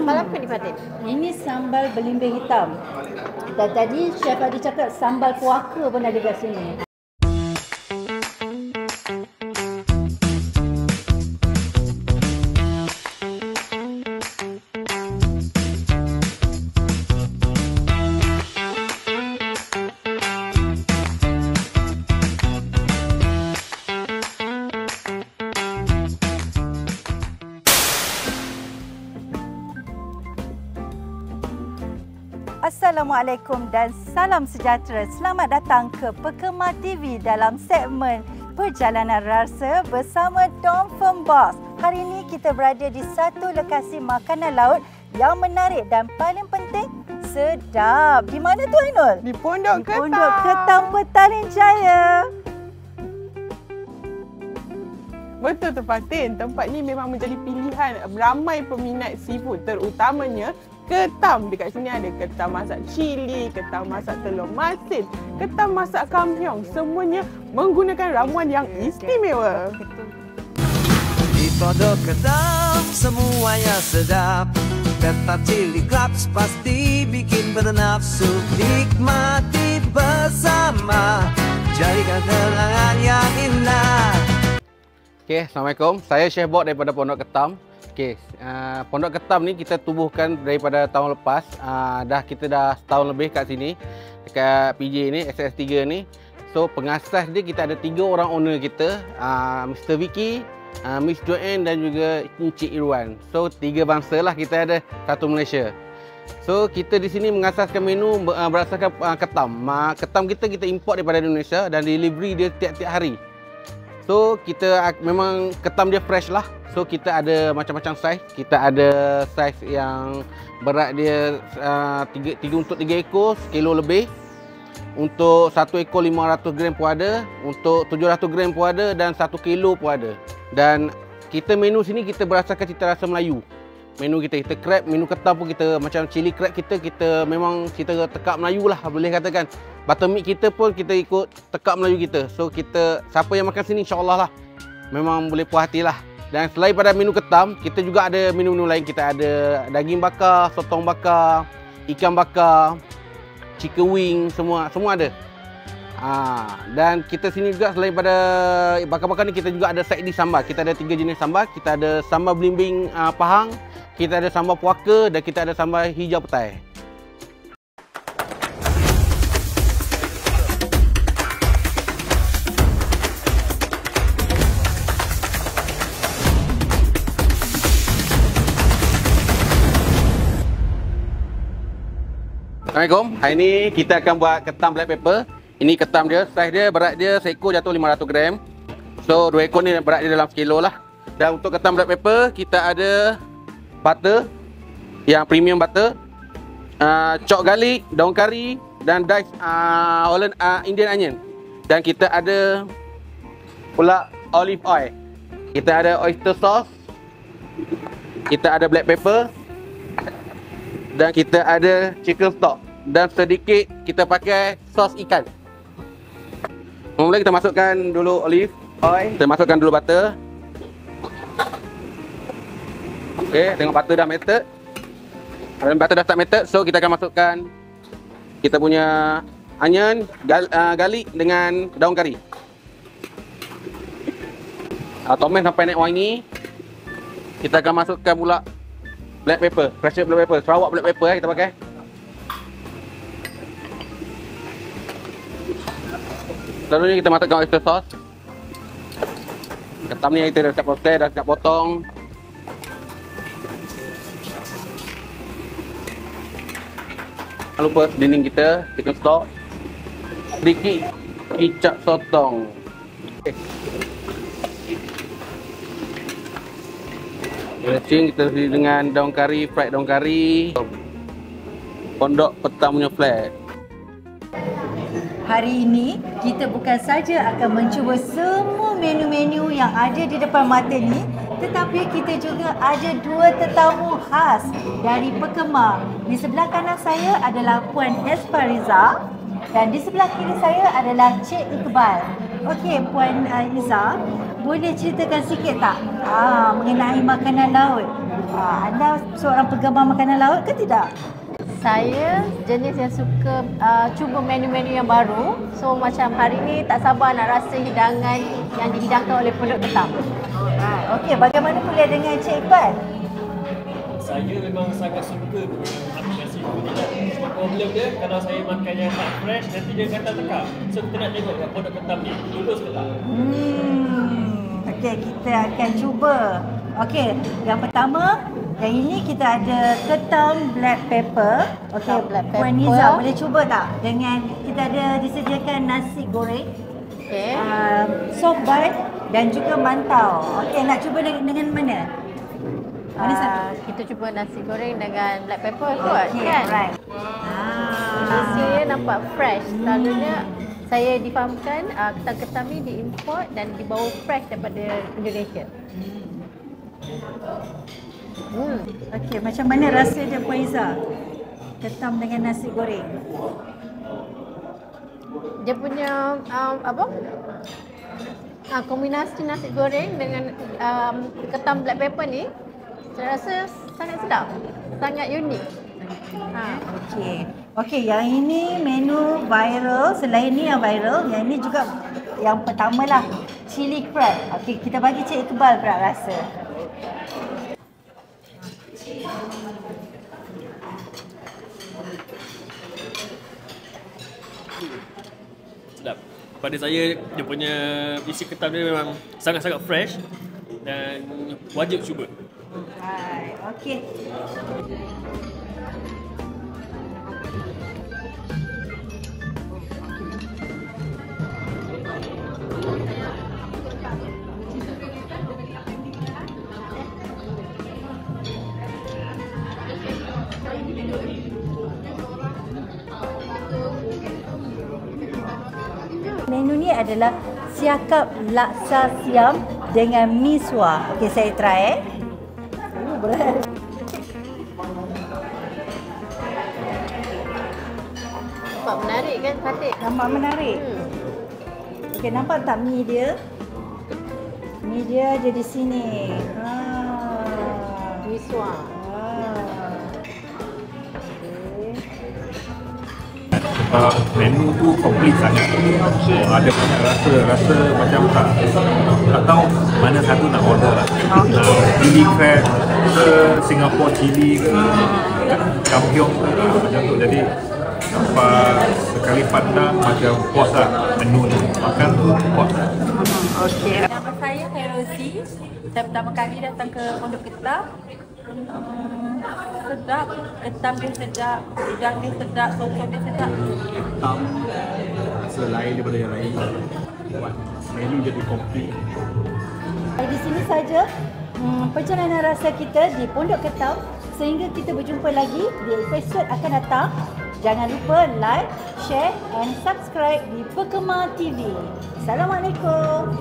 Sambal apa ni Fatin? Ini sambal belimbing hitam. Dan tadi Chef Adi cakap sambal puaka pun ada kat sini. Assalamualaikum dan salam sejahtera. Selamat datang ke Pekemar TV dalam segmen Perjalanan Rasa bersama Dom Fembos. Hari ini kita berada di satu lokasi makanan laut yang menarik dan paling penting sedap. Di mana tu Ainul? Di Pondok Ketam. Pondok Ketam Petaling Jaya. Betul tu Fatin, tempat ni memang menjadi pilihan ramai peminat seafood, terutamanya ketam. Dekat sini ada ketam masak cili, ketam masak telur masin, ketam masak kampiong. Semuanya menggunakan ramuan yang istimewa. Di Pondok Ketam semuanya sedap. Ketam cili clubs pasti bikin bernafsu. Nikmati bersama, jadikan kenangan yang indah. Okay, Assalamualaikum. Saya Chef Bob daripada Pondok Ketam. Okay, Pondok Ketam ni kita tubuhkan daripada tahun lepas. Kita dah setahun lebih kat sini, dekat PJ ni, SS3 ni. So pengasas dia kita ada 3 orang owner kita, Mr. Vicky, Miss Joanne dan juga Encik Irwan. So 3 bangsa lah kita ada, satu Malaysia. So kita di sini mengasaskan menu berdasarkan ketam. Ketam kita import daripada Indonesia dan delivery dia tiap-tiap hari. So kita memang ketam dia fresh lah. So kita ada macam-macam saiz. Kita ada saiz yang berat dia 3 untuk 3 ekor, sekilo lebih. Untuk 1 ekor 500 gram pun ada. Untuk 700 gram pun ada dan 1 kilo pun ada. Dan kita menu sini kita berdasarkan cita rasa Melayu. Menu kita crab, menu ketam pun kita macam cili crab kita memang kita tekak Melayu lah boleh katakan. Buttermeat kita pun kita ikut tekak Melayu kita. So kita siapa yang makan sini insya-Allah lah memang boleh puas hati lah. Dan selain pada menu ketam, kita juga ada menu-menu lain. Kita ada daging bakar, sotong bakar, ikan bakar, chicken wing, semua ada. Dan kita sini juga selain pada bakar-bakar ni kita juga ada side dish sambal. Kita ada 3 jenis sambal. Kita ada sambal belimbing Pahang, kita ada sambal puaka dan kita ada sambal hijau petai. Assalamualaikum. Hari ni kita akan buat ketam black pepper. Ini ketam dia, saiz dia, berat dia seekor jatuh 500 gram. So 2 ekor ni berat dia dalam sekilo lah. Dan untuk ketam black pepper, kita ada butter yang premium butter, chopped garlic, daun kari dan diced Indian onion. Dan kita ada pula olive oil. Kita ada oyster sauce. Kita ada black pepper. Dan kita ada chicken stock. Dan sedikit kita pakai sos ikan. Mula kita masukkan dulu olive oil. Kita masukkan dulu butter. Okey, tengok butter dah melted. Kalau butter dah start melted, so kita akan masukkan kita punya onion, garlic dengan daun kari. Tomat sampai naik wangi. Kita akan masukkan pula black pepper, crushed black pepper, Sarawak black pepper kita pakai. Selanjutnya kita masukkan oyster sauce. Ketam ni kita dah siap proses, dah siap potong. Jangan lupa dinding kita, chicken stock. Sedikit kicap sotong. Dressing kita isi dengan daun kari, fried daun kari. Pondok Ketam punya flat. Hari ini kita bukan saja akan mencuba semua menu-menu yang ada di depan mata ni, tetapi kita juga ada 2 tetamu khas dari Pekemar. Di sebelah kanan saya adalah Puan Espariza dan di sebelah kiri saya adalah Cik Iqbal. Okey, Puan Iza, boleh ceritakan sikit tak mengenai makanan laut? Anda seorang penggemar makanan laut ke tidak? Saya jenis yang suka cuba menu-menu yang baru. So macam hari ni tak sabar nak rasa hidangan yang dihidangkan oleh Pondok Ketam. Okey, bagaimana pula dengan Cik Iqbal? Saya memang sangat suka makan seafood ni lah. Sebab problem dia, kalau saya makan yang tak fresh, nanti dia kata tekak. So kita nak tengok kat Pondok Ketam ni, lulus ke tak? Okey, kita akan cuba. Okey, yang pertama, yang ini kita ada ketam black pepper. Okey, Black pepper. Puan Niza boleh cuba tak? Dengan kita ada disediakan nasi goreng, Okey. soft bun dan juga mantau. Okey, nak cuba dengan mana? Mana satu? Kita cuba nasi goreng dengan black pepper kot, Okey, kan? right. Hasilnya nampak fresh. Selalunya saya difahamkan ketam-ketam ni diimport dan dibawa fresh daripada Indonesia. Okey, macam mana rasa dia Puan Iza? Ketam dengan nasi goreng. Dia punya kombinasi nasi goreng dengan ketam black pepper ni, saya rasa sangat sedap, sangat unik. Okey. Okey, yang ini menu viral. Selain ni yang viral, yang ini juga yang pertama lah, chili crab. Okey, kita bagi Cik Iqbal pula rasa. Sedap. Pada saya, dia punya isi ketam dia memang sangat-sangat fresh dan wajib cuba. Right. Okey. Menu ni adalah siakap laksa siam dengan mi sua. Okey, saya try. Boleh. Nampak menarik kan, Fatih? Nampak menarik. Okey, nampak tak mi dia? Mi dia ada di sini. Misua. Menu tu komplit sangat. Ada banyak rasa macam tak tahu mana satu nak order lah. Chili crab ke Singapore chili ke kampiong ke macam tu. Jadi nampak sekali pandang macam puas lah menu tu. Makan tu puas. Okey. Nama saya Ferozi. Saya pertama kali datang ke Pondok Ketam. Sedap, ketam dia sedap, udang dia sedap, sop-sop dia sedap. Ketam selain daripada yang lain buat menu jadi komplit. Di sini saja perjalanan rasa kita di Pondok Ketam. Sehingga kita berjumpa lagi di episod akan datang. Jangan lupa like, share and subscribe di Pekemar TV. Assalamualaikum.